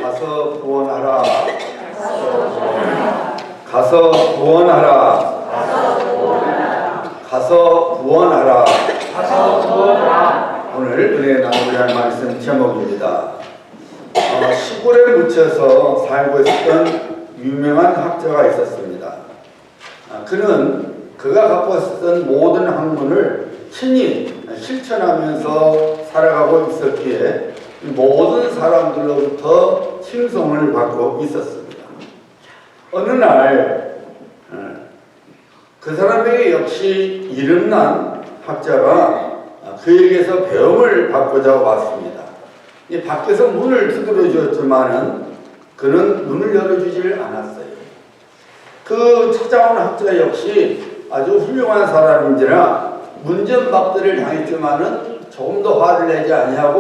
가서 구원하라. 가서 구원하라. 가서 구원하라. 오늘 은혜 나누고자 할 말씀 제목입니다. 시골에 묻혀서 살고 있었던 유명한 학자가 있었습니다. 그가 갖고 있었던 모든 학문을 친히 실천하면서 살아가고 있었기에 모든 사람들로부터 칭송을 받고 있었습니다. 어느 날 그 사람에게 역시 이름난 학자가 그에게서 배움을 받고자 왔습니다. 밖에서 문을 두드려 주었지만은 그는 문을 열어주질 않았어요. 그 찾아온 학자 역시 아주 훌륭한 사람인지라 문전박대를 당했지만은 조금 더 화를 내지 아니하고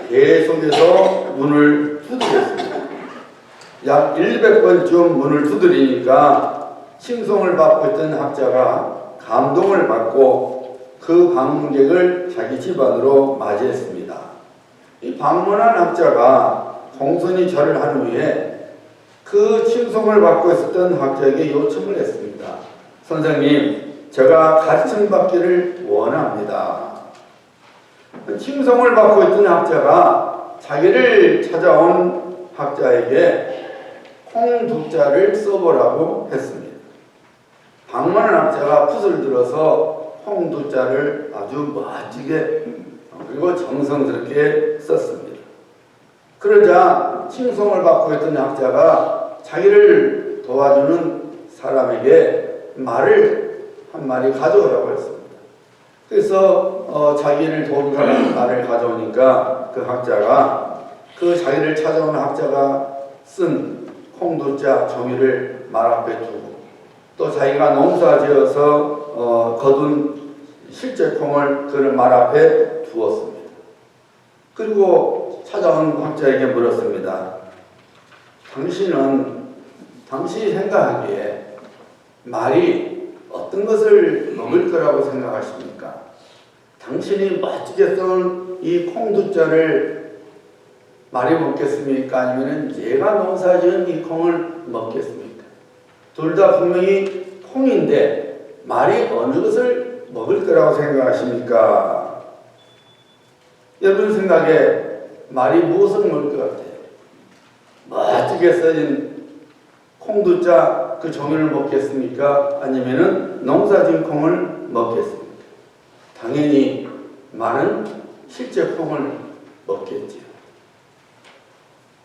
계속해서 문을 두드렸습니다. 약 100번쯤 문을 두드리니까 칭송을 받고 있던 학자가 감동을 받고 그 방문객을 자기 집안으로 맞이했습니다. 이 방문한 학자가 공손히 절을 한 후에 그 칭송을 받고 있었던 학자에게 요청을 했습니다. 선생님, 제가 가르침 받기를 원합니다. 칭송을 받고 있던 학자가 자기를 찾아온 학자에게 콩 두 자를 써보라고 했습니다. 방문한 학자가 붓을 들어서 콩 두 자를 아주 멋지게 그리고 정성스럽게 썼습니다. 그러자 칭송을 받고 있던 학자가 자기를 도와주는 사람에게 말을 한 마리 가져오라고 했습니다. 그래서 자기를 도와주는 말을 가져오니까 그 학자가 그 자기를 찾아온 학자가 쓴 콩두자 종이를 말 앞에 두고 또 자기가 농사지어서 거둔 실제 콩을 그 말 앞에 두었습니다. 그리고 찾아온 학자에게 물었습니다. 당신이 생각하기에 말이 어떤 것을 먹을 거라고 생각하십니까? 당신이 멋지게 써온 이 콩두자를 말이 먹겠습니까? 아니면 얘가 농사지은 이 콩을 먹겠습니까? 둘 다 분명히 콩인데 말이 어느 것을 먹을 거라고 생각하십니까? 여러분 생각에 말이 무엇을 먹을 것 같아요? 멋지게 써진 콩두자 그 종이를 먹겠습니까? 아니면은 농사진 콩을 먹겠습니까? 당연히 말은 실제 콩을 먹겠지요.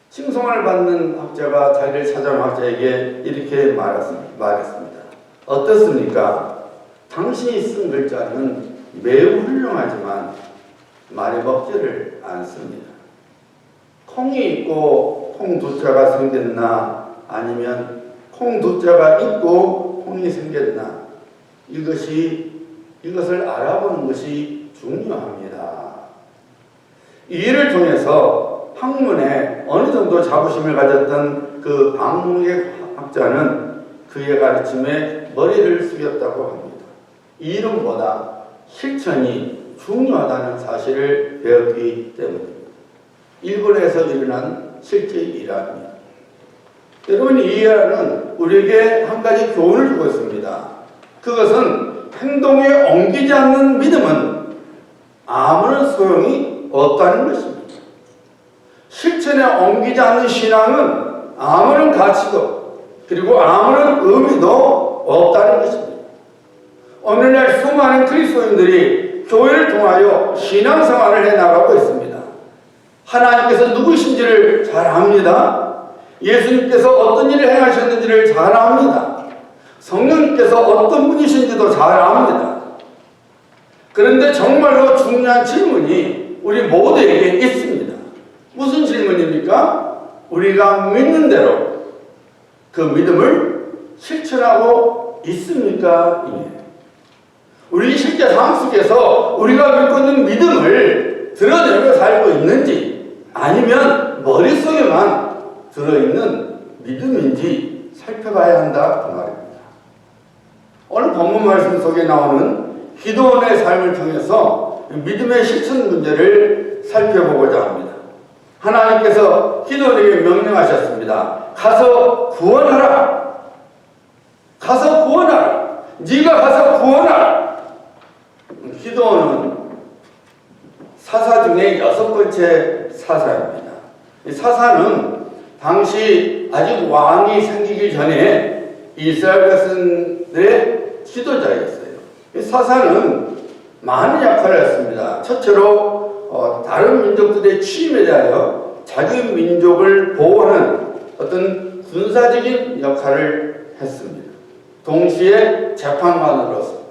칭송을 받는 학자가 자기를 찾아온 학자에게 이렇게 말했습니다. 어떻습니까? 당신이 쓴 글자는 매우 훌륭하지만 말이 먹지를 않습니다. 콩이 있고 콩 두자가 생겼나 아니면 콩 두자가 있고 콩이 생겼나 이것을 알아보는 것이 중요합니다. 이 일을 통해서 학문에 어느 정도 자부심을 가졌던 그 방문객 학자는 그의 가르침에 머리를 숙였다고 합니다. 이름보다 실천이 중요하다는 사실을 배웠기 때문입니다. 일본에서 일어난 실제 일화입니다. 여러분, 이 일화는 우리에게 한 가지 교훈을 주고 있습니다. 그것은 행동에 옮기지 않는 믿음은 아무런 소용이 없다는 것입니다. 실천에 옮기지 않는 신앙은 아무런 가치도 그리고 아무런 의미도 없다는 것입니다. 오늘날 수많은 그리스도인들이 교회를 통하여 신앙생활을 해나가고 있습니다. 하나님께서 누구신지를 잘 압니다. 예수님께서 어떤 일을 행하셨는지를 잘 압니다. 성령님께서 어떤 분이신지도 잘 압니다. 그런데 정말로 중요한 질문이 우리 모두에게 있습니다. 무슨 질문입니까? 우리가 믿는 대로 그 믿음을 실천하고 있습니까? 우리 실제 삶 속에서 우리가 믿고 있는 믿음을 드러내며 살고 있는지 아니면 머릿속에만 들어있는 믿음인지 살펴봐야 한다 그 말입니다. 오늘 본문 말씀 속에 나오는 기도원의 삶을 통해서 믿음의 실천 문제를 살펴보고자 합니다. 하나님께서 기도원에게 명령하셨습니다. 가서 구원하라. 가서 구원하라. 네가 가서 구원하라. 기도원은 사사 중에 6번째 사사입니다. 이 사사는 당시 아직 왕이 생기기 전에 이스라엘 백성들의 지도자였어요. 이 사사는 많은 역할을 했습니다. 첫째로 다른 민족들의 침입에 대하여 자기 민족을 보호하는 어떤 군사적인 역할을 했습니다. 동시에 재판관으로서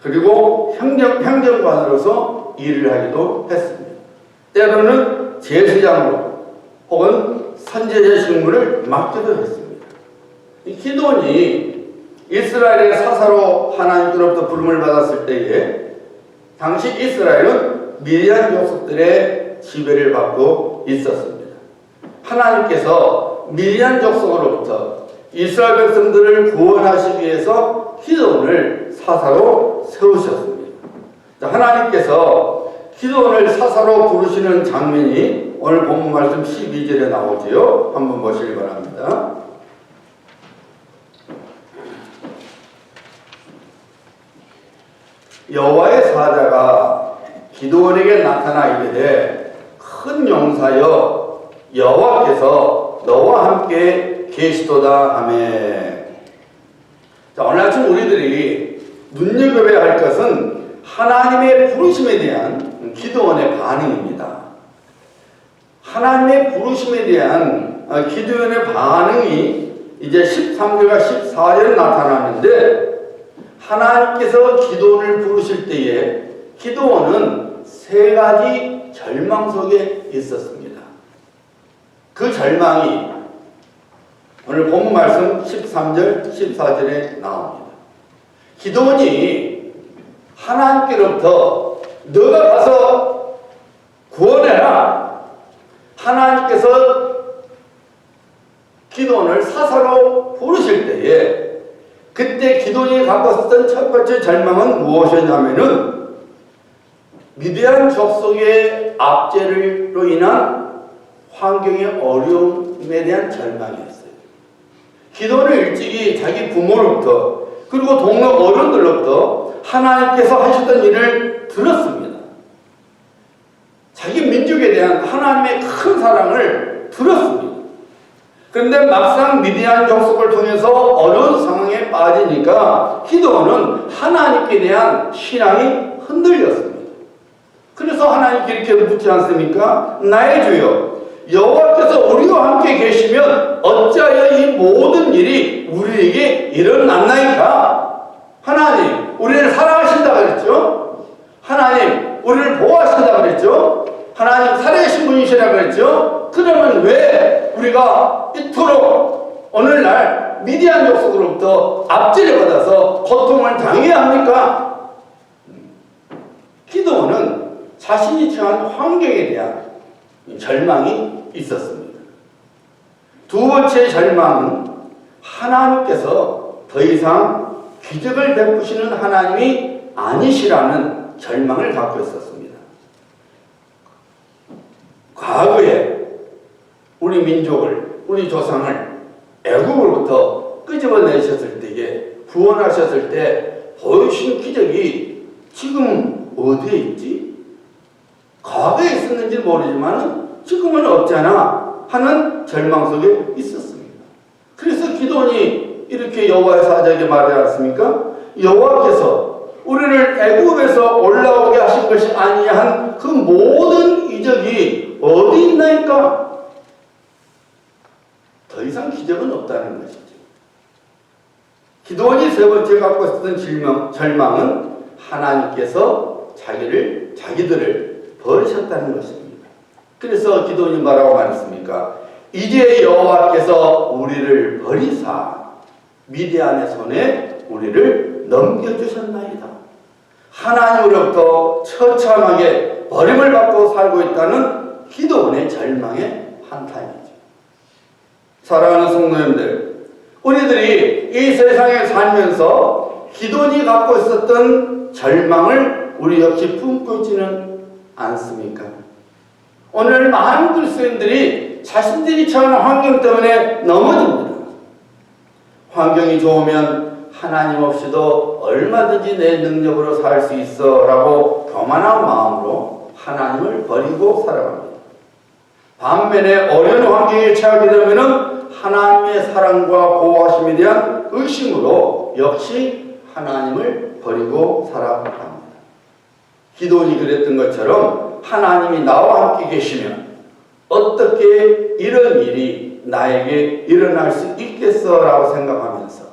그리고 행정관으로서 일을 하기도 했습니다. 때로는 제사장으로 혹은 선제자 직무를 맡기도 했습니다. 이 기도원이 이스라엘의 사사로 하나님께로부터 부름을 받았을 때에 당시 이스라엘은 미디안 족속들의 지배를 받고 있었습니다. 하나님께서 미디안 족속으로부터 이스라엘 백성들을 구원하시기 위해서 기도원을 사사로 세우셨습니다. 하나님께서 기도원을 사사로 부르시는 장면이 오늘 본문 말씀 12절에 나오지요. 한번 보시기 바랍니다. 여호와의 사자가 기도원에게 나타나 이르되 큰 용사여 여호와께서 너와 함께 계시도다 하매. 자, 오늘 아침 우리들이 눈여겨봐야 할 것은 하나님의 부르심에 대한 기도원의 반응입니다. 하나님의 부르심에 대한 기도원의 반응이 이제 13절과 14절에 나타나는데, 하나님께서 기도원을 부르실 때에 기도원은 3가지 절망 속에 있었습니다. 그 절망이 오늘 본문 말씀 13절, 14절에 나옵니다. 기도원이 하나님께로부터 너가 가서 구원해라. 하나님께서 기도원을 사사로 부르실 때에 그때 기도원이 갖고 있었던 첫 번째 절망은 무엇이었냐면은 미디안 족속의 압제로 인한 환경의 어려움에 대한 절망이었어요. 기도원은 일찍이 자기 부모로부터 그리고 동료 어른들로부터 하나님께서 하셨던 일을 들었습니다. 자기 민족에 대한 하나님의 큰 사랑을 들었습니다. 그런데 막상 미디안 족속을 통해서 어려운 상황에 빠지니까 기도원은 하나님께 대한 신앙이 흔들렸습니다. 그래서 하나님께 이렇게 묻지 않습니까? 나의 주여, 여호와께서 우리와 함께 계시면 어찌하여 이 모든 일이 우리에게 일어났나이까? 하나님, 우리를 사랑하신다 그랬죠? 하나님, 우리를 보호하신다 그랬죠? 하나님 살아계신 분이시라 그랬죠? 그러면 왜 우리가 이토록 오늘날 미디안 족속으로부터 압제를 받아서 고통을 당해야 합니까? 기도원은 자신이 처한 환경에 대한 절망이 있었습니다. 두 번째 절망은 하나님께서 더 이상 기적을 베푸시는 하나님이 아니시라는 절망을 갖고 있었습니다. 과거에 우리 민족을, 우리 조상을 애국으로부터 끄집어내셨을 때에 구원하셨을 때 보여주신 기적이 지금 어디에 있지? 과거에 있었는지 모르지만 지금은 없잖아 하는 절망 속에 있었습니다. 그래서 기도원이 이렇게 여호와의 사자에게 말하지 않습니까? 여호와께서 우리를 애굽에서 올라오게 하신 것이 아니한 그 모든 이적이 어디 있나이까? 더 이상 기적은 없다는 것이죠. 기도원이 세 번째 갖고 있었던 절망은 하나님께서 자기들을 버리셨다는 것입니다. 그래서 기도원이 뭐라고 말했습니까? 이제 여호와께서 우리를 버리사 미디안의 손에 우리를 넘겨주셨나이다. 하나님으로부터 처참하게 버림을 받고 살고 있다는 기도원의 절망의 한탄이죠. 사랑하는 성도님들, 우리들이 이 세상에 살면서 기도원이 갖고 있었던 절망을 우리 역시 품고 있지는 않습니까? 오늘 많은 그리스도인들이 자신들이 처한 환경 때문에 넘어집니다. 환경이 좋으면 하나님 없이도 얼마든지 내 능력으로 살 수 있어 라고 교만한 마음으로 하나님을 버리고 살아갑니다. 반면에 어려운 환경에 처하게 되면 하나님의 사랑과 보호하심에 대한 의심으로 역시 하나님을 버리고 살아갑니다. 기도원이 그랬던 것처럼 하나님이 나와 함께 계시면 어떻게 이런 일이 나에게 일어날 수 있겠어라고 생각하면서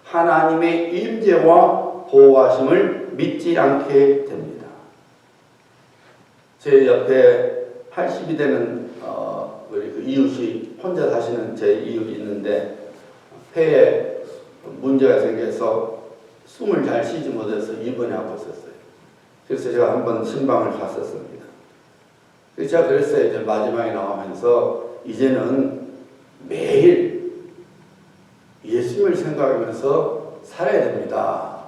하나님의 임재와 보호하심을 믿지 않게 됩니다. 제 옆에 80이 되는 우리 그 이웃이 혼자 사시는 제 이웃이 있는데 폐에 문제가 생겨서 숨을 잘 쉬지 못해서 입원하고 있었어요. 그래서 제가 한번 신방을 갔었습니다. 그래서 제가 그랬어요. 이제 마지막에 나오면서 이제는 매일 예수님을 생각하면서 살아야 됩니다.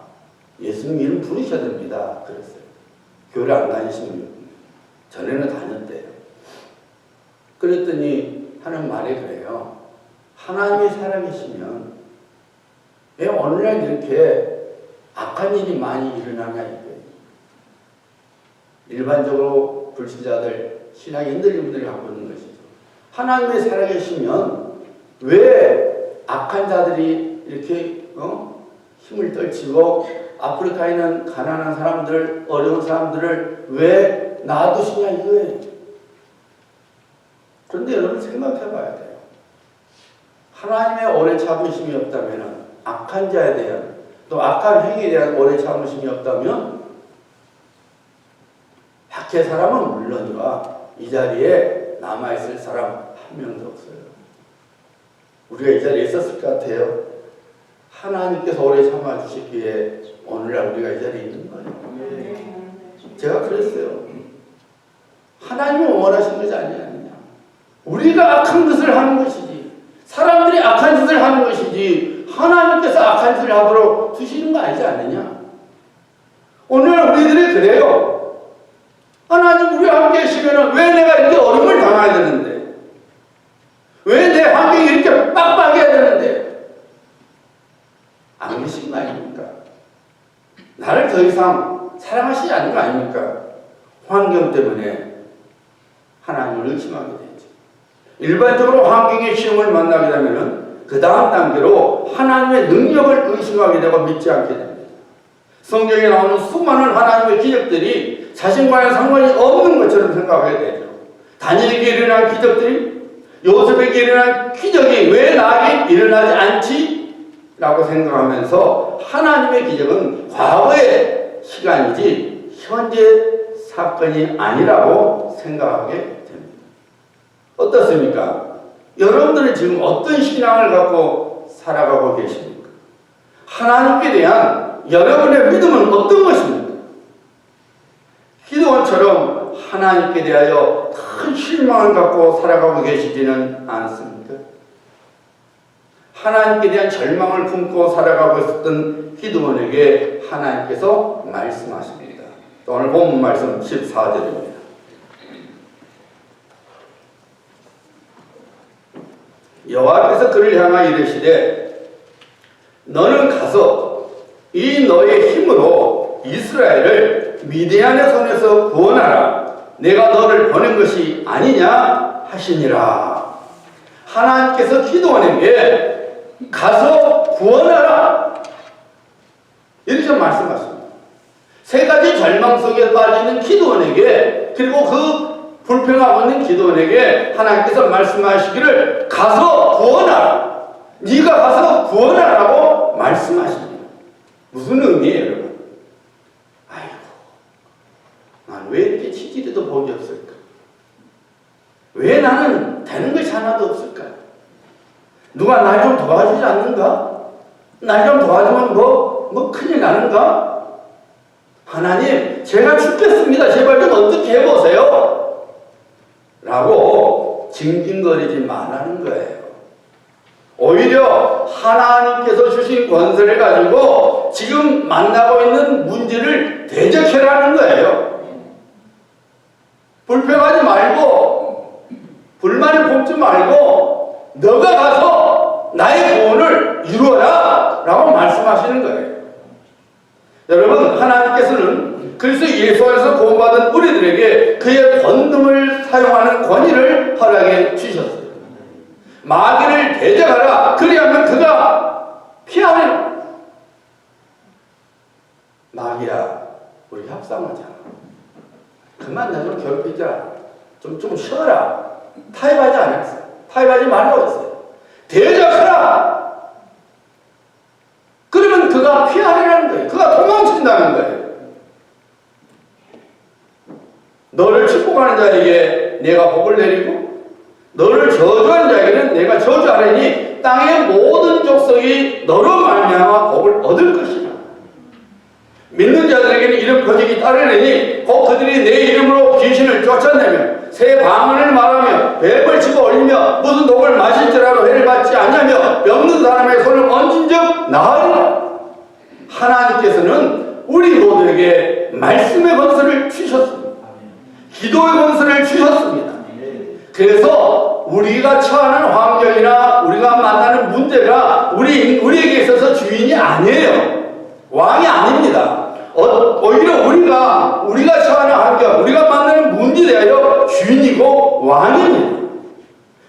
예수님 이름 부르셔야 됩니다. 그랬어요. 교회 안 다니시면 전에는 다녔대요. 그랬더니 하는 말이 그래요. 하나님이 살아계시면 왜 오늘날 이렇게 악한 일이 많이 일어나냐 이거예요. 일반적으로 불신자들 신앙이 흔들린 분들이 갖고 있는 것이죠. 하나님이 살아계시면 왜 악한 자들이 이렇게 힘을 떨치고 아프리카에 있는 가난한 사람들, 어려운 사람들을 왜 놔두시냐 이거예요. 그런데 여러분 생각해 봐야 돼요. 하나님의 오래 참으심이 없다면 악한 자에 대한 또 악한 행위에 대한 오래 참으심이 없다면 밖에 사람은 물론이와 이 자리에 남아있을 사람 한 명도 없어요. 우리가 이 자리에 있었을 것 같아요. 하나님께서 오래 참아주시기에 오늘날 우리가 이 자리에 있는 거예요. 제가 그랬어요. 하나님이 원하신 것이 아니냐. 우리가 악한 것을 하는 것이지 사람들이 악한 짓을 하는 것이지 하나님께서 악한 짓을 하도록 두시는 거 아니지 않느냐. 오늘 우리들이 그래요. 하나님 우리와 함께 계시면 왜 내가 이렇게 어려움을 당해야 되는데 왜 내 환경이 이렇게 빡빡해야 되는데 안 계신 거 아닙니까? 나를 더 이상 사랑하시지 않는 거 아닙니까? 환경 때문에 하나님을 의심하게 되죠. 일반적으로 환경의 시험을 만나게 되면 그 다음 단계로 하나님의 능력을 의심하게 되고 믿지 않게 됩니다. 성경에 나오는 수많은 하나님의 기적들이 자신과는 상관이 없는 것처럼 생각하게 되죠. 다니엘에게 일어난 기적들이 요셉에게 일어난 기적이 왜 나에게 일어나지 않지? 라고 생각하면서 하나님의 기적은 과거의 시간이지 현재 사건이 아니라고 생각하게 됩니다. 어떻습니까? 여러분들은 지금 어떤 신앙을 갖고 살아가고 계십니까? 하나님께 대한 여러분의 믿음은 어떤 것입니까? 기도원처럼 하나님께 대하여 큰 실망을 갖고 살아가고 계시지는 않습니까? 하나님께 대한 절망을 품고 살아가고 있었던 기도원에게 하나님께서 말씀하십니다. 오늘 본문 말씀 14절입니다. 여호와께서 그를 향하여 이르시되 너는 가서 이 너의 힘으로 이스라엘을 미디안의 손에서 구원하라. 내가 너를 보낸 것이 아니냐 하시니라. 하나님께서 기도원에게 가서 구원하라 이렇게 말씀하십니다. 세 가지 절망 속에 빠지는 기도원에게 그리고 그 불평하고 있는 기도원에게 하나님께서 말씀하시기를 가서 구원하라. 네가 가서 구원하라고 말씀하십니다. 무슨 의미예요 여러분? 아이고 난 왜 이렇게 치질이도 복이 없을까? 왜 나는 되는 것이 하나도 없을까? 누가 날 좀 도와주지 않는가? 날 좀 도와주면 뭐 큰일 나는가? 하나님 제가 죽겠습니다. 제발 좀 어떻게 해보세요. 라고 징징거리지 말라는 거예요. 오히려 하나님께서 주신 권세를 가지고 지금 만나고 있는 문제를 대적해라는 거예요. 불평하지 말고 불만을 품지 말고 너가 가서 나의 구원을 이루어라 라고 말씀하시는 거예요. 여러분, 하나님께서는 그리스도 예수 안에서 구원받은 우리들에게 그의 권능을 사용하는 권위를 허락해 주셨어요. 마귀를 대적하라. 그리하면 그가 피하리라. 마귀야, 우리 협상하자. 그만 나 좀 괴롭히자. 좀 쉬어라. 타협하지 않았어요. 타협하지 말라고 했어요. 대적하라. 그러면 그가 피하리라는 거예요. 그가 도망친다는 거예요. 너를 축복하는 자에게 내가 복을 내리고 너를 저주하는 자에게는 내가 저주하리니 땅의 모든 족속이 너로 말미암아 복을 얻을 것이다. 믿는 자들에게는 이런 표징이 따르리니 곧 그들이 내 이름으로 귀신을 쫓아내며 새 방언을 말하며 뱀을 집어 올리며 무슨 독을 마실지라도 해를 받지 않냐며 병든 사람의 손을 얹은 적 나으리라. 하나님께서는 우리 모두에게 말씀의 권세를 주셨습니다. 기도의 권세를 주셨습니다. 그래서 우리가 처하는 환경이나 우리가 만나는 문제가 우리에게 있어서 주인이 아니에요. 왕이 아닙니다. 오히려 우리가 처하는 환경, 우리가 만나는 문제에 대하여 주인이고 왕입니다.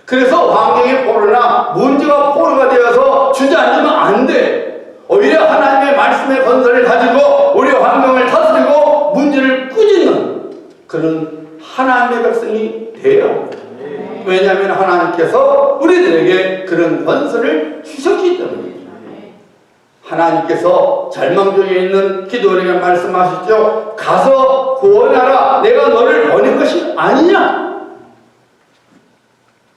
그래서 환경이 포로나 문제가 포로가 되어서 주저앉으면 안 돼. 오히려 하나님의 말씀의 권세를 가지고 우리 환경을 다스리고 문제를 꾸짖는 그런 하나님의 백성이 되어야 합니다. 왜냐하면 하나님께서 우리들에게 그런 권세를 주셨기 때문입니다. 하나님께서 절망중에 있는 기도원에게 말씀하시죠. 가서 구원하라. 내가 너를 보낸 것이 아니냐.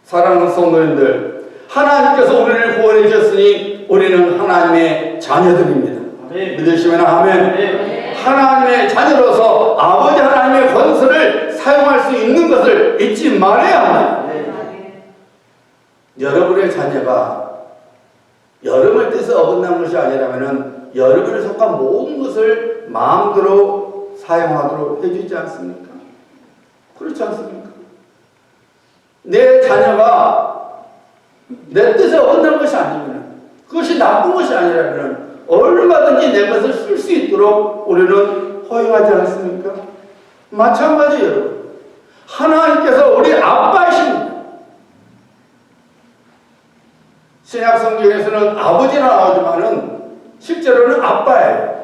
사랑하는 성도님들, 하나님께서 우리를 구원해 주셨으니 우리는 하나님의 자녀들입니다. 믿으시면 아멘. 하나님의 자녀로서 아버지 하나님의 권세를 사용할 수 있는 것을 잊지 말아야 합니다. 여러분의 자녀가 여러분의 뜻에 어긋난 것이 아니라면 여러분에 속한 모든 것을 마음대로 사용하도록 해주지 않습니까? 그렇지 않습니까? 내 자녀가 내 뜻에 어긋난 것이 아니면, 그것이 나쁜 것이 아니라면 얼마든지 내 것을 쓸 수 있도록 우리는 허용하지 않습니까? 마찬가지예요, 여러분. 하나님께서 우리 아빠이십니다. 신약 성경에서는 아버지라 나오지만은 실제로는 아빠예요.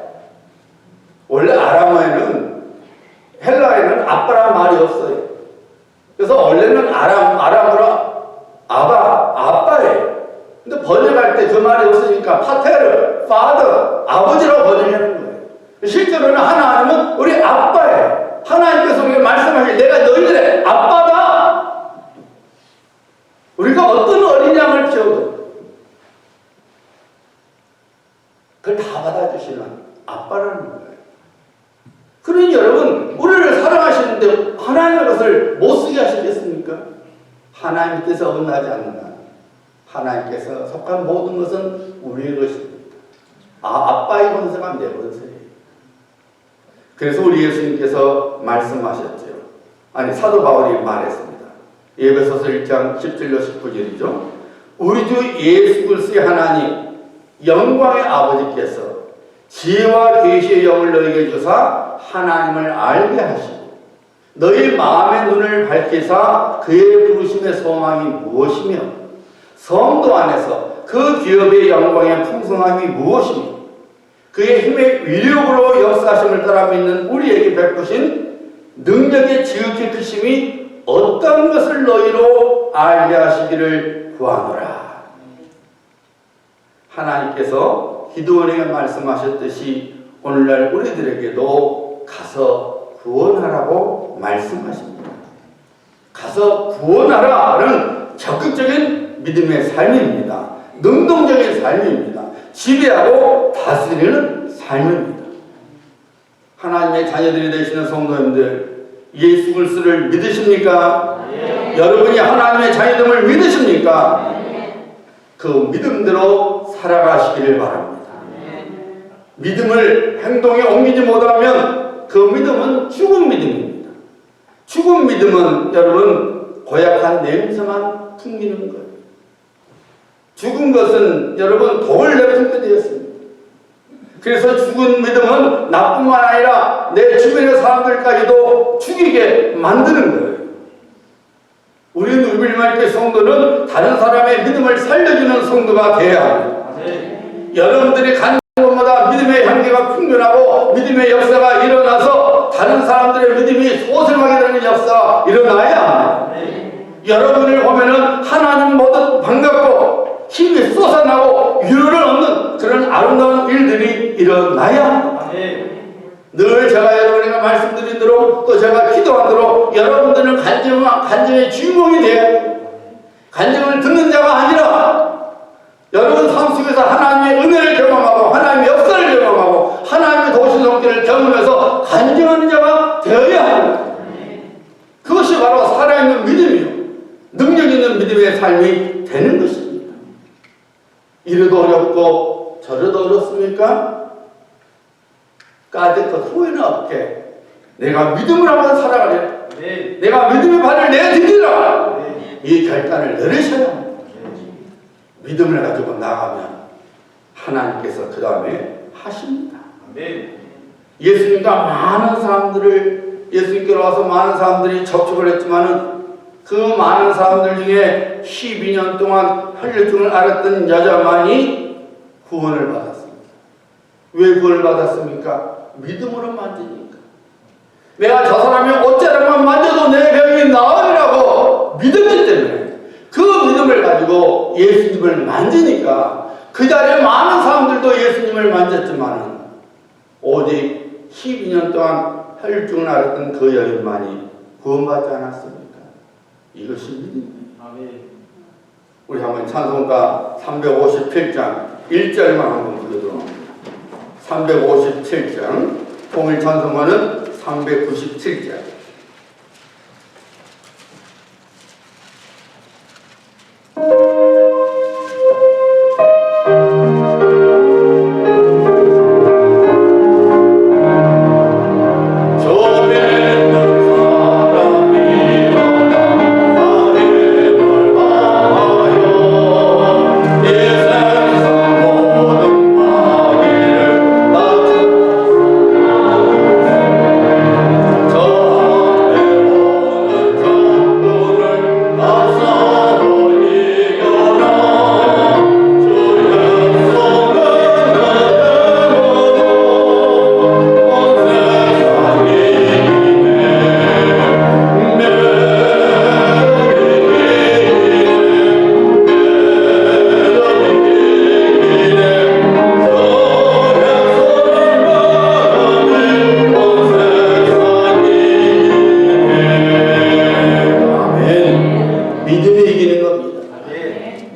원래 아람어에는, 헬라어에는 아빠라는 말이 없어요. 그래서 원래는 아람어로 아빠예요. 근데 번역할 때 그 말이 없으니까 파테르, father, 아버지라고 번역하는 거예요. 실제로는 하나님은 우리 아빠예요. 하나님께서 우리가 말씀하실 내가 너희들의 아빠다. 우리가 어떤 어린 양을 키워도 그걸 다 받아주시는 아빠라는 거예요. 그러니 여러분, 우리를 사랑하시는데 하나님의 것을 못 쓰게 하시겠습니까? 하나님 뜻에 어긋나지 않는 한 하나님께서 속한 모든 것은 우리의 것입니다. 아빠의 권세가 내 권세예요. 그래서 우리 예수님께서 말씀하셨죠. 아니, 사도 바울이 말했습니다. 에베소서 1장 17절 19절이죠. 우리 주 예수 그리스도의 하나님 영광의 아버지께서 지혜와 계시의 영을 너희에게 주사 하나님을 알게 하시고 너희 마음의 눈을 밝히사 그의 부르심의 소망이 무엇이며 성도 안에서 그 기업의 영광의 풍성함이 무엇이며 그의 힘의 위력으로 역사하심을 따라 믿는 우리에게 베푸신 능력의 지극히 크심이 어떤 것을 너희로 알게 하시기를 구하노라. 하나님께서 기드온에게 말씀하셨듯이 오늘날 우리들에게도 가서 구원하라고 말씀하십니다. 가서 구원하라는 적극적인 믿음의 삶입니다. 능동적인 삶입니다. 지배하고 다스리는 삶입니다. 하나님의 자녀들이 되시는 성도님들, 예수 그리스도를 믿으십니까? 네. 여러분이 하나님의 자녀됨을 믿으십니까? 네. 그 믿음대로 살아가시기를 바랍니다. 네. 믿음을 행동에 옮기지 못하면 그 믿음은 죽은 믿음입니다. 죽은 믿음은 여러분 고약한 냄새만 풍기는 거예요. 죽은 것은 여러분 독을 내뿜게 되었습니다. 그래서 죽은 믿음은 나뿐만 아니라 내 주변의 사람들까지도 죽이게 만드는 거예요. 우리는 우빌마이트 성도는 다른 사람의 믿음을 살려주는 성도가 되어야 합니다. 여러분들이 가는 곳마다 믿음의 향기가 풍겨나고 믿음의 역사가 일어나서 다른 사람들의 믿음이 소생하게 되는 역사가 일어나야 합니다. 여러분을 보면은 하나님 모두 반갑고 힘이 솟아나고 위로를 얻는 그런 아름다운 일들이 일어나야 합니다. 늘 제가 여러분에게 말씀드린 대로 또 제가 기도한 대로 여러분들은 간증의 주인공이 되어야 해요. 간증을 듣는 자가 아니라 여러분 삶 속에서 하나님의 은혜를 경험하고 하나님의 역사를 경험하고 하나님의 도우신 손길을 경험해서 간증하는 자가 되어야 합니다. 그것이 바로 살아있는 믿음이요 능력 있는 믿음의 삶이 되는 것입니다. 이래도 어렵고 저래도 어렵습니까? 까짓것 후회는 없게 내가 믿음을 한번 살아가려 내가 믿음의 발을 내디디라 이 결단을 내리셔야 합니다. 믿음을 가지고 나가면 하나님께서 그 다음에 하십니다. 예수님과 많은 사람들을 예수님께로 와서 많은 사람들이 접촉을 했지만은 그 많은 사람들 중에 12년 동안 혈류증을 앓았던 여자만이 구원을 받았습니다. 왜 구원을 받았습니까? 믿음으로 만지니까. 내가 저 사람이 어쩌라만 만져도 내 병이 나으리라고 믿었기 때문에 그 믿음을 가지고 예수님을 만지니까 그 자리에 많은 사람들도 예수님을 만졌지만은 오직 12년 동안 혈류증을 앓았던 그 여인만이 구원받지 않았습니까? 이것이 믿음이에요. 우리 한번 찬송가 357장 1절만 한번 불러드립니다. 357장 통일 찬송가는 397장.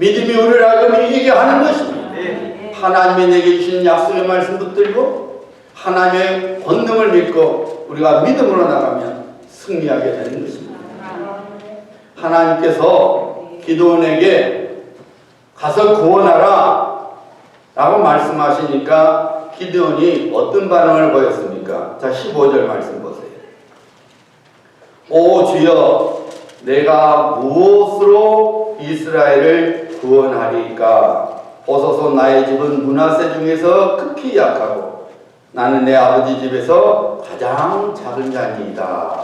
믿음이 우리를 하여금 이기게 하는 것입니다. 하나님이 내게 주신 약속의 말씀 붙들고 하나님의 권능을 믿고 우리가 믿음으로 나가면 승리하게 되는 것입니다. 하나님께서 기드온에게 가서 구원하라 라고 말씀하시니까 기드온이 어떤 반응을 보였습니까? 자, 15절 말씀 보세요. 오 주여, 내가 무엇으로 이스라엘을 구원하리까? 보소서, 나의 집은 므낫세 중에서 극히 약하고 나는 내 아버지 집에서 가장 작은 자니이다.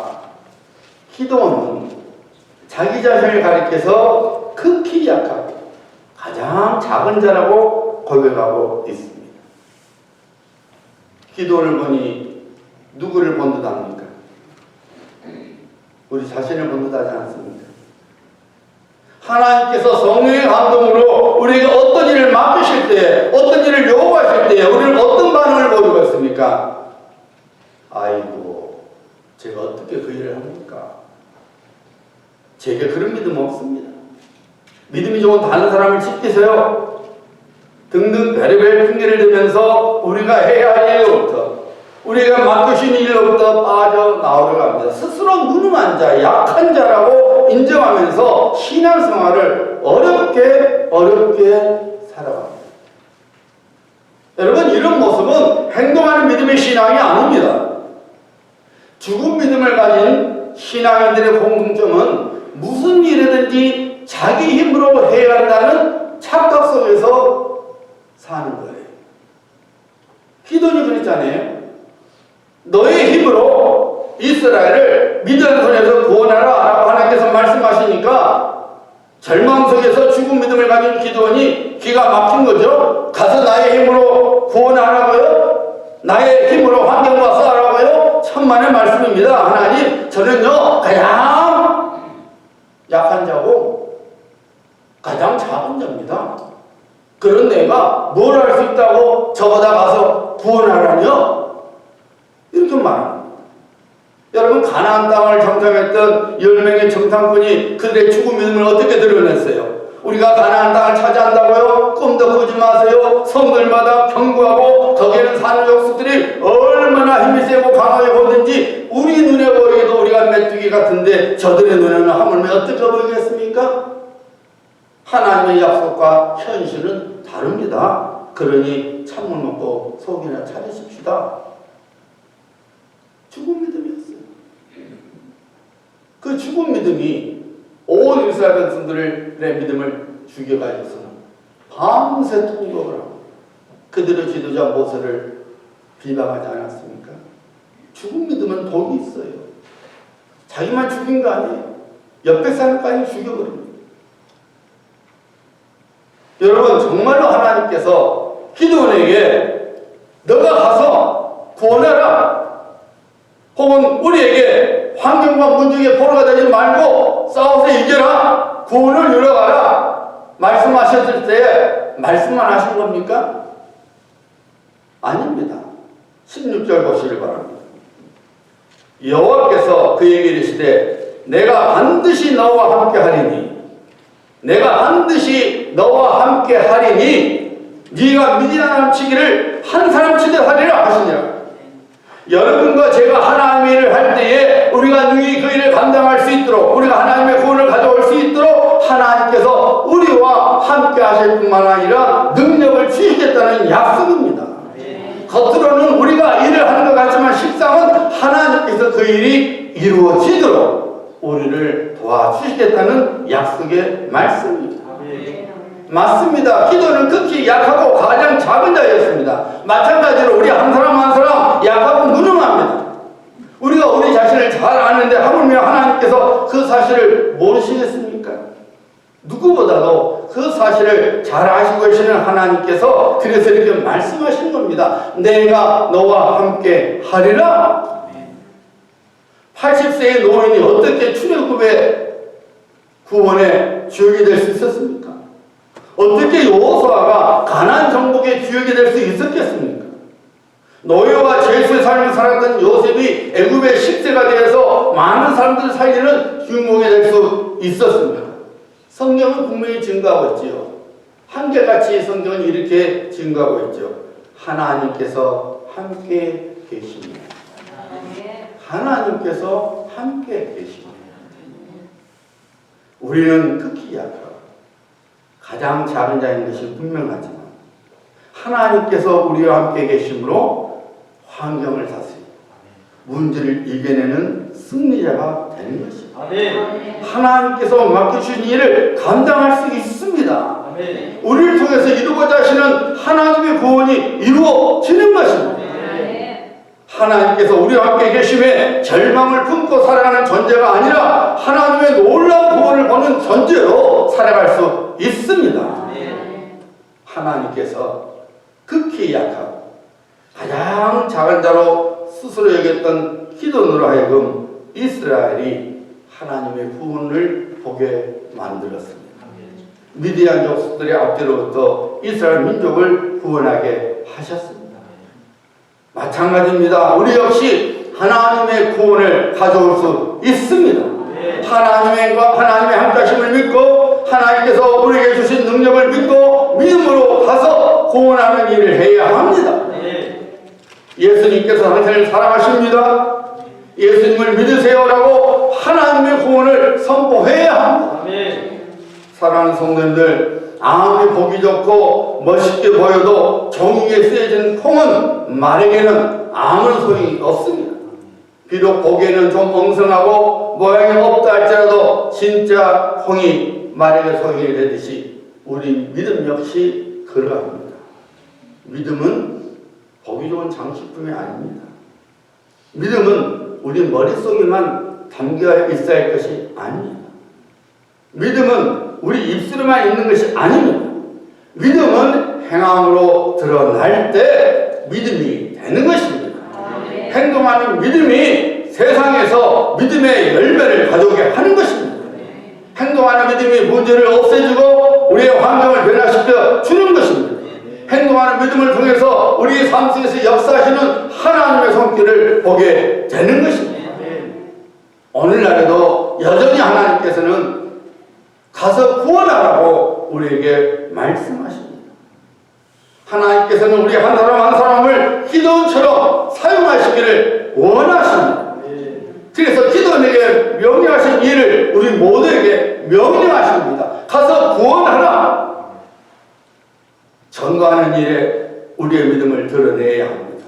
기도는 자기 자신을 가리켜서 극히 약하고 가장 작은 자라고 고백하고 있습니다. 기도를 보니 누구를 본듯합니까? 우리 자신을 본듯하지 않습니까? 하나님께서 성령의 감동으로 우리에게 어떤 일을 맡기실 때, 어떤 일을 요구하실 때 우리는 어떤 반응을 보이고 있습니까? 아이고, 제가 어떻게 그 일을 합니까? 제게 그런 믿음 없습니다. 믿음이 좋은 다른 사람을 지키세요. 등등 별의별 핑계를 대면서 우리가 해야 할 일로부터, 우리가 맡으신 일로부터 빠져나오려고 합니다. 스스로 무능한 자, 약한 자라고 인정하면서 신앙생활을 어렵게 살아갑니다. 여러분, 이런 모습은 행동하는 믿음의 신앙이 아닙니다. 죽은 믿음을 가진 신앙인들의 공통점은 무슨 일이든지 자기 힘으로 해야 한다는 착각 속에서 사는 거예요. 기도니 그랬잖아요. 너의 힘으로 이스라엘을 미디안 손에서 구원하라 라고 하나님께서 말씀하시니까 절망 속에서 죽은 믿음을 가진 기도원이 기가 막힌 거죠. 가서 나의 힘으로 구원하라고요? 나의 힘으로 환경과 싸우라고요? 천만의 말씀입니다. 하나님, 저는요 가장 약한 자고 가장 작은 자입니다. 그런 내가 뭘 할 수 있다고 저보다 가서 구원하라뇨? 이렇게 말합니다. 여러분, 가나안 땅을 정탐했던 10명의 정탐꾼이 그들의 죽은 믿음을 어떻게 드러냈어요? 우리가 가나안 땅을 차지한다고요? 꿈도 꾸지 마세요. 성들마다 경고하고 거기에는 사는 족속들이 얼마나 힘이 세고 강하게 보든지 우리 눈에 보이기도 우리가 메뚜기 같은데 저들의 눈에는 하물며 어떻게 보이겠습니까? 하나님의 약속과 현실은 다릅니다. 그러니 찬물 먹고 속이나 차리십시다. 죽은 믿음이었어요. 그 죽은 믿음이 온 이스라엘 백성들의 믿음을 죽여가지고서는 밤새 통곡을 하고 그들의 지도자 모세를 비방하지 않았습니까? 죽은 믿음은 독이 있어요. 자기만 죽인 거 아니에요. 옆에 사람까지 죽여버립니다. 여러분, 정말로 하나님께서 기드온에게 너가 가서 구원해라, 혹은 우리에게 환경과 문중에 포로가 되지 말고 싸워서 이겨라, 구원을 이뤄가라 말씀하셨을 때 말씀만 하신 겁니까? 아닙니다. 16절 보시길 바랍니다. 여호와께서 그에게 이르시되 내가 반드시 너와 함께 하리니 내가 반드시 너와 함께 하리니 네가 미디안 사람 치기를 한 사람 치듯 하리라 하시니라. 여러분과 제가 하나님의 일을 할 때에 우리가 능히 그 일을 감당할 수 있도록, 우리가 하나님의 구원을 가져올 수 있도록 하나님께서 우리와 함께 하실 뿐만 아니라 능력을 주시겠다는 약속입니다. 겉으로는 우리가 일을 하는 것 같지만 실상은 하나님께서 그 일이 이루어지도록 우리를 도와주시겠다는 약속의 말씀입니다. 맞습니다. 기도는 극히 약하고 가장 작은 자였습니다. 마찬가지로 우리 한 사람 한 사람 약하고 무능합니다. 우리가 우리 자신을 잘 아는데 하물며 하나님께서 그 사실을 모르시겠습니까? 누구보다도 그 사실을 잘 아시고 계시는 하나님께서 그래서 이렇게 말씀하신 겁니다. 내가 너와 함께 하리라. 80세의 노인이 어떻게 출애굽의 구원의 주역이 될 수 있었습니까? 어떻게 여호수아가 가나안 정복의 주역이 될 수 있었겠습니까? 노예와 죄수의 삶을 살았던 요셉이 애굽의 10세가 되어서 많은 사람들을 살리는 주인공이 될 수 있었습니다. 성경은 분명히 증거하고 있지요. 한결같이 성경은 이렇게 증거하고 있죠. 하나님께서 함께 계십니다. 하나님께서 함께 계십니다. 우리는 극히 약하고 가장 작은 자인 것이 분명하지만 하나님께서 우리와 함께 계심으로 환경을 다스리고 문제를 이겨내는 승리자가 되는 것입니다. 하나님께서 맡겨주신 일을 감당할 수 있습니다. 우리를 통해서 이루고자 하시는 하나님의 구원이 이루어지는 것입니다. 하나님께서 우리와 함께 계심에 절망을 품고 살아가는 존재가 아니라 하나님의 놀라운 구원을 보는 존재로 살아갈 수 있습니다. 하나님께서 극히 약하고 가장 작은 자로 스스로 여겼던 기도원으로 하여금 이스라엘이 하나님의 구원을 보게 만들었습니다. 미디안 족속들의 앞뒤로부터 이스라엘 민족을 구원하게 하셨습니다. 마찬가지입니다. 우리 역시 하나님의 구원을 가져올 수 있습니다. 하나님의 함께하심을 믿고 하나님께서 우리에게 주신 능력을 믿고 믿음으로 가서 구원하는 일을 해야 합니다. 예수님께서 당신을 사랑하십니다. 예수님을 믿으세요라고 하나님의 구원을 선포해야 합니다. 사랑하는 성도님들, 아무리 보기 좋고 멋있게 보여도 종이에 쓰여진 콩은 말에게는 아무런 소용이 없습니다. 비록 보기에는 좀 엉성하고 모양이 없다 할지라도 진짜 콩이 말에게 소용이 되듯이 우리 믿음 역시 그러합니다. 믿음은 보기 좋은 장식품이 아닙니다. 믿음은 우리 머릿속에만 담겨 있어야 할 것이 아닙니다. 믿음은 우리 입술에만 있는 것이 아닙니다. 믿음은 행함으로 드러날 때 믿음이 되는 것입니다. 행동하는 믿음이 세상에서 믿음의 열매를 가져오게 하는 것입니다. 행동하는 믿음이 문제를 없애주고 우리의 환경을 변화시켜 주는 것입니다. 행동하는 믿음을 통해서 우리의 삶 속에서 역사하시는 하나님의 손길을 보게 되는 것입니다. 오늘날에도 여전히 하나님께서는 가서 구원하라고 우리에게 말씀하십니다. 하나님께서는 우리 한 사람 한 사람을 기도원처럼 사용하시기를 원하십니다. 그래서 기도원에게 명령하신 일을 우리 모두에게 명령하십니다. 가서 구원하라. 전도하는 일에 우리의 믿음을 드러내야 합니다.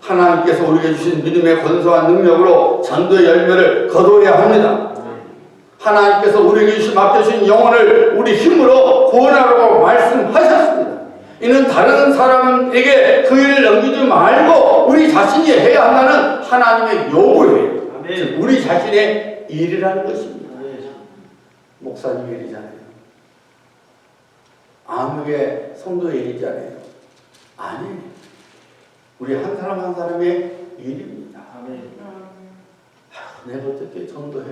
하나님께서 우리에게 주신 믿음의 권소한 능력으로 전도의 열매를 거둬야 합니다. 하나님께서 우리에게 맡겨주신 영혼을 우리 힘으로 구원하라고 말씀하셨습니다. 이는 다른 사람에게 그 일을 넘기지 말고 우리 자신이 해야 한다는 하나님의 요구예요. 즉 우리 자신의 일이라는 것입니다. 목사님 일이잖아요. 아무개 성도의 일이잖아요. 아니에요. 우리 한 사람 한 사람의 일입니다. 내가 어떻게 전도해?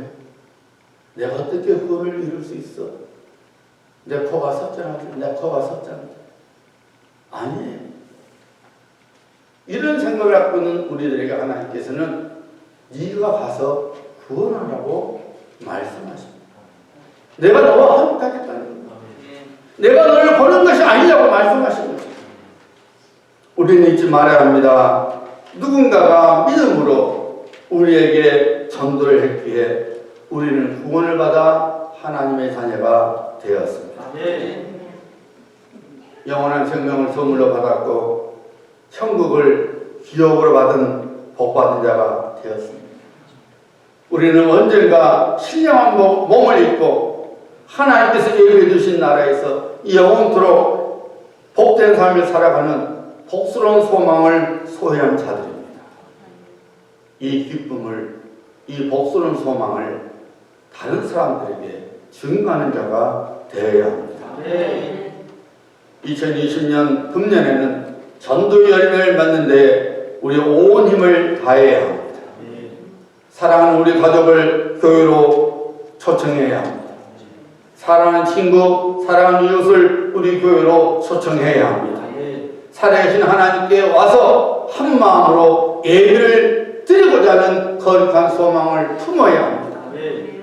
내가 어떻게 구원을 이룰 수 있어? 내 코가 섰잖아. 내 코가 섰잖아. 아니에요. 이런 생각을 갖고 있는 우리들에게 하나님께서는 네가 가서 구원하라고 말씀하십니다. 내가 너와 함께하겠다는 겁니다. 내가 너를 보는 것이 아니라고 말씀하십니다. 우리는 잊지 말아야 합니다. 누군가가 믿음으로 우리에게 전도를 했기에 우리는 구원을 받아 하나님의 자녀가 되었습니다. 영원한 생명을 선물로 받았고 천국을 기업으로 받은 복받은 자가 되었습니다. 우리는 언젠가 신령한 몸을 입고 하나님께서 예비해 주신 나라에서 영원토록 복된 삶을 살아가는 복스러운 소망을 소유한 자들입니다. 이 기쁨을, 이 복스러운 소망을 다른 사람들에게 증거하는 자가 되어야 합니다. 2020년 금년에는 전도의 열매를 맺는 데 우리 온 힘을 다해야 합니다. 사랑하는 우리 가족을 교회로 초청해야 합니다. 사랑하는 친구, 사랑하는 이웃을 우리 교회로 초청해야 합니다. 살아계신 하나님께 와서 한 마음으로 예배를 드리고자 하는 거룩한 소망을 품어야 합니다.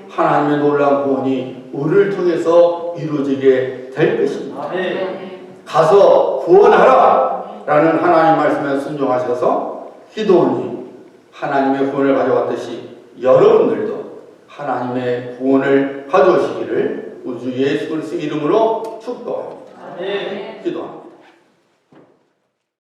하나님의 놀라운 구원이 우리를 통해서 이루어지게 될 것입니다. 가서 구원하라 라는 하나님의 말씀에 순종하셔서 기도원이 하나님의 구원을 가져왔듯이 여러분들도 하나님의 구원을 가져오시기를 우주 예수 그리스도 이름으로 축복합니다. 기도합니다.